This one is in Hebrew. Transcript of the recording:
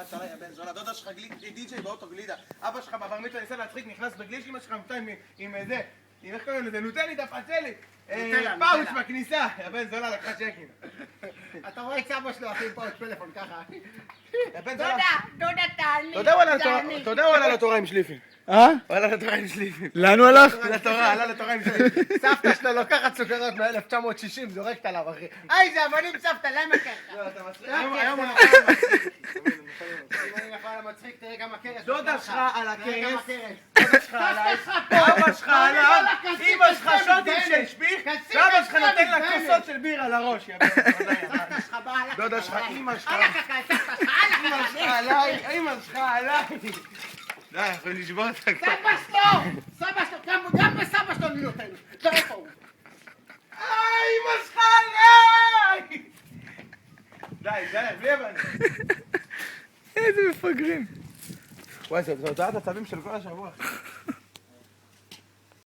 לחץ עליי, הבן זונה, דודה שלך די.ג'יי באוטו גלידה. אבא שלך בבר מצווה ניסה להצחיק, נכנס בגליש, אמא שלך נותן עם זה, עם איך קוראים לזה, נותן לי, תפצה לי. פאוץ' בכניסה, הבן זונה לקחה צ'קים. אתה רואה את סבא שלו אחי פאוץ' פלאפון ככה. דודה תעני. אתה יודע הוא עלה לתורה עם שליפים. הוא עלה לתורה עם שליפים. לאן הוא הלך? לתורה, עלה לתורה עם שליפים. סבתא שלו לוקחת סוכריות מ-1960, זורקת עליו אחי. היי זה אבנים סבתא, למה ככה? אתה מצחיק. היום הוא נפל על מצחיק. אם אני נפל על המצחיק, תראה גם הכרס. דודה שלך על תראה גם הכרס. הכרס. דודה שלך עליי. אבא שלך עליו. אמא שלך שוטים של שפיך. ואבא שלך נותן לה כוסות של בירה לראש. סבתא שלך באה על דודה שלך, אמא שלך. הלאה קקה, סבתא שלך, הלאה אמא שלך עליי. אמא שלך עליי. די, אנחנו נשבור את הכל. סבא שלו, גם בסבא שלו אני נותן. תראה איפה הוא. אמא שלך עליי. די, בלי הבנה. איזה מפגרים. וואי, זאת הודעת הצווים של כל השבוע.